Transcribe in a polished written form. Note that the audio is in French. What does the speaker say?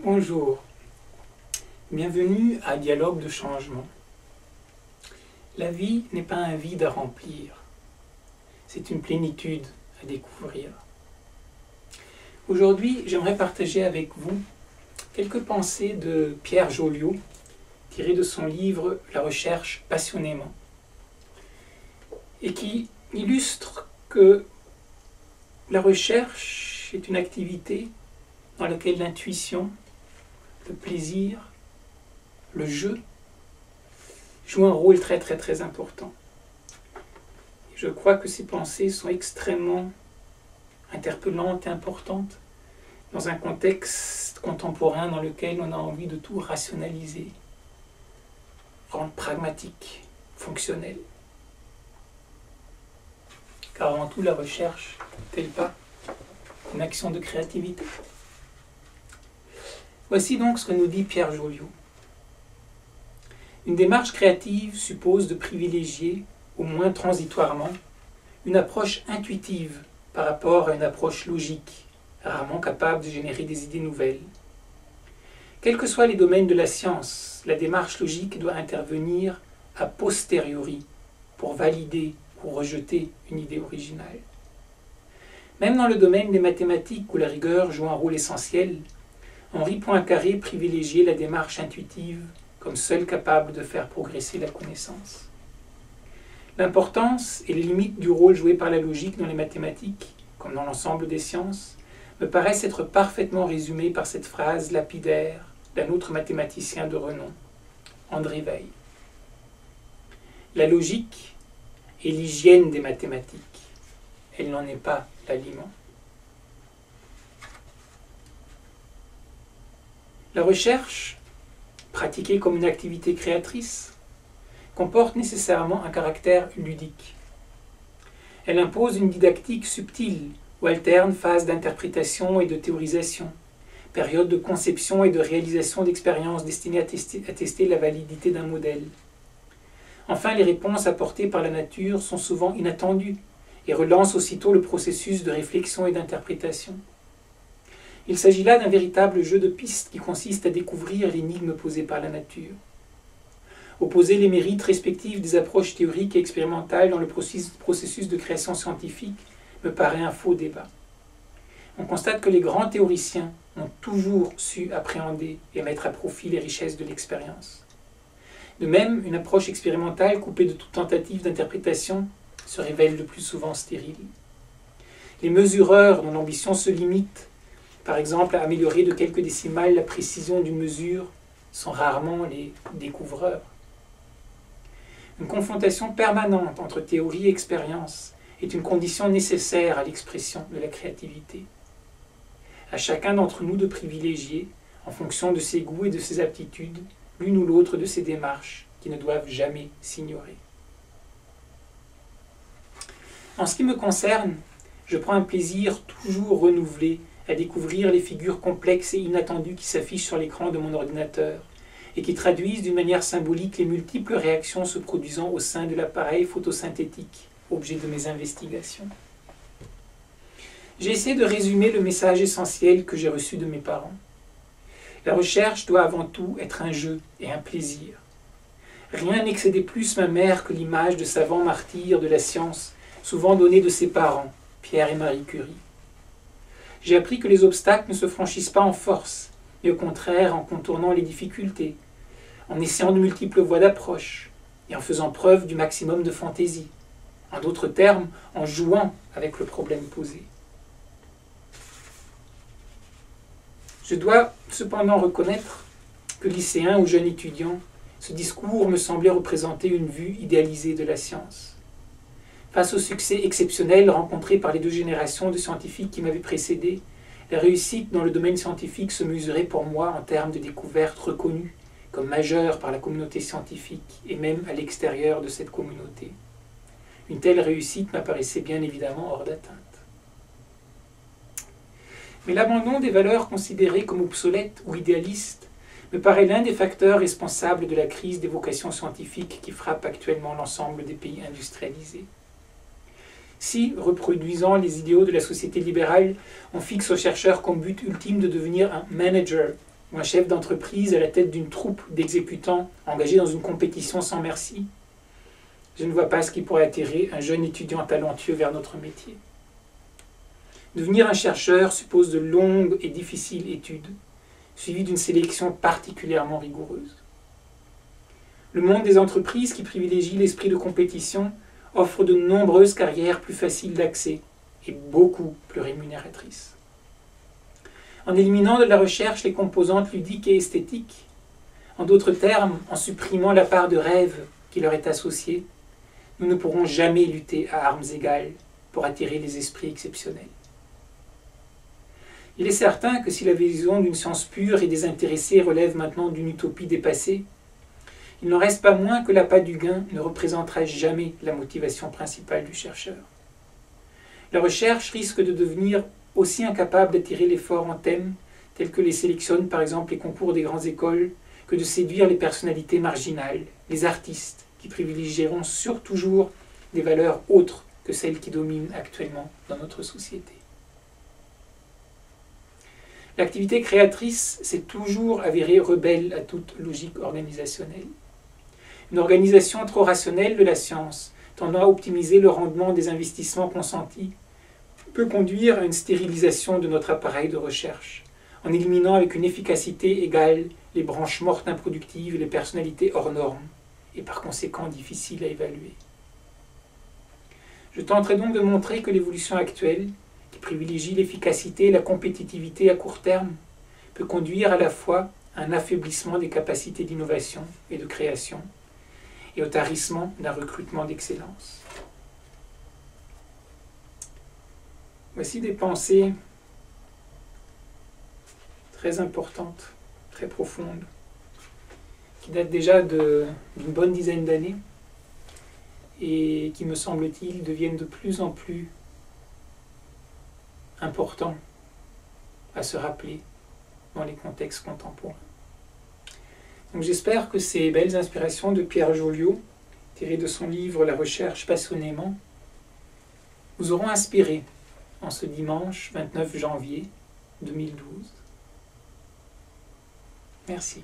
Bonjour, bienvenue à Dialogue de changement. La vie n'est pas un vide à remplir, c'est une plénitude à découvrir. Aujourd'hui, j'aimerais partager avec vous quelques pensées de Pierre Joliot, tirées de son livre « La recherche passionnément », et qui illustrent que la recherche est une activité dans laquelle l'intuition, le plaisir, le jeu jouent un rôle très important. Et je crois que ces pensées sont extrêmement interpellantes et importantes dans un contexte contemporain dans lequel on a envie de tout rationaliser, rendre pragmatique, fonctionnel. Car avant tout, la recherche n'est-elle pas une action de créativité? Voici donc ce que nous dit Pierre Joliot. Une démarche créative suppose de privilégier, au moins transitoirement, une approche intuitive par rapport à une approche logique, rarement capable de générer des idées nouvelles. Quels que soient les domaines de la science, la démarche logique doit intervenir a posteriori pour valider ou rejeter une idée originale. Même dans le domaine des mathématiques où la rigueur joue un rôle essentiel, Henri Poincaré privilégiait la démarche intuitive comme seule capable de faire progresser la connaissance. L'importance et les limites du rôle joué par la logique dans les mathématiques, comme dans l'ensemble des sciences, me paraissent être parfaitement résumées par cette phrase lapidaire d'un autre mathématicien de renom, André Weil. La logique est l'hygiène des mathématiques, elle n'en est pas l'aliment. La recherche, pratiquée comme une activité créatrice, comporte nécessairement un caractère ludique. Elle impose une didactique subtile où alternent phases d'interprétation et de théorisation, périodes de conception et de réalisation d'expériences destinées à tester la validité d'un modèle. Enfin, les réponses apportées par la nature sont souvent inattendues et relancent aussitôt le processus de réflexion et d'interprétation. Il s'agit là d'un véritable jeu de pistes qui consiste à découvrir l'énigme posée par la nature. Opposer les mérites respectifs des approches théoriques et expérimentales dans le processus de création scientifique me paraît un faux débat. On constate que les grands théoriciens ont toujours su appréhender et mettre à profit les richesses de l'expérience. De même, une approche expérimentale coupée de toute tentative d'interprétation se révèle le plus souvent stérile. Les mesureurs dont l'ambition se limite par exemple, à améliorer de quelques décimales la précision d'une mesure, sont rarement les découvreurs. Une confrontation permanente entre théorie et expérience est une condition nécessaire à l'expression de la créativité. À chacun d'entre nous de privilégier, en fonction de ses goûts et de ses aptitudes, l'une ou l'autre de ces démarches qui ne doivent jamais s'ignorer. En ce qui me concerne, je prends un plaisir toujours renouvelé à découvrir les figures complexes et inattendues qui s'affichent sur l'écran de mon ordinateur et qui traduisent d'une manière symbolique les multiples réactions se produisant au sein de l'appareil photosynthétique, objet de mes investigations. J'ai essayé de résumer le message essentiel que j'ai reçu de mes parents. La recherche doit avant tout être un jeu et un plaisir. Rien n'excédait plus ma mère que l'image de savants martyrs de la science, souvent donnée de ses parents, Pierre et Marie Curie. J'ai appris que les obstacles ne se franchissent pas en force, mais au contraire en contournant les difficultés, en essayant de multiples voies d'approche et en faisant preuve du maximum de fantaisie. En d'autres termes, en jouant avec le problème posé. Je dois cependant reconnaître que lycéen ou jeune étudiant, ce discours me semblait représenter une vue idéalisée de la science. Face au succès exceptionnel rencontré par les deux générations de scientifiques qui m'avaient précédé, la réussite dans le domaine scientifique se mesurait pour moi en termes de découvertes reconnues comme majeures par la communauté scientifique et même à l'extérieur de cette communauté. Une telle réussite m'apparaissait bien évidemment hors d'atteinte. Mais l'abandon des valeurs considérées comme obsolètes ou idéalistes me paraît l'un des facteurs responsables de la crise des vocations scientifiques qui frappe actuellement l'ensemble des pays industrialisés. Si, reproduisant les idéaux de la société libérale, on fixe aux chercheurs comme but ultime de devenir un manager ou un chef d'entreprise à la tête d'une troupe d'exécutants engagés dans une compétition sans merci, je ne vois pas ce qui pourrait attirer un jeune étudiant talentueux vers notre métier. Devenir un chercheur suppose de longues et difficiles études, suivies d'une sélection particulièrement rigoureuse. Le monde des entreprises qui privilégie l'esprit de compétition offre de nombreuses carrières plus faciles d'accès et beaucoup plus rémunératrices. En éliminant de la recherche les composantes ludiques et esthétiques, en d'autres termes, en supprimant la part de rêve qui leur est associée, nous ne pourrons jamais lutter à armes égales pour attirer les esprits exceptionnels. Il est certain que si la vision d'une science pure et désintéressée relève maintenant d'une utopie dépassée, il n'en reste pas moins que l'appât du gain ne représentera jamais la motivation principale du chercheur. La recherche risque de devenir aussi incapable d'attirer l'effort en thèmes tels que les sélectionnent par exemple les concours des grandes écoles que de séduire les personnalités marginales, les artistes, qui privilégieront toujours des valeurs autres que celles qui dominent actuellement dans notre société. L'activité créatrice s'est toujours avérée rebelle à toute logique organisationnelle. Une organisation trop rationnelle de la science, tendant à optimiser le rendement des investissements consentis, peut conduire à une stérilisation de notre appareil de recherche, en éliminant avec une efficacité égale les branches mortes improductives et les personnalités hors normes, et par conséquent difficiles à évaluer. Je tenterai donc de montrer que l'évolution actuelle, qui privilégie l'efficacité et la compétitivité à court terme, peut conduire à la fois à un affaiblissement des capacités d'innovation et de création, et au tarissement d'un recrutement d'excellence. Voici des pensées très importantes, très profondes, qui datent déjà d'une bonne dizaine d'années et qui, me semble-t-il, deviennent de plus en plus importants à se rappeler dans les contextes contemporains. Donc j'espère que ces belles inspirations de Pierre Joliot, tirées de son livre « La recherche passionnément », vous auront inspiré en ce dimanche 29 janvier 2012. Merci.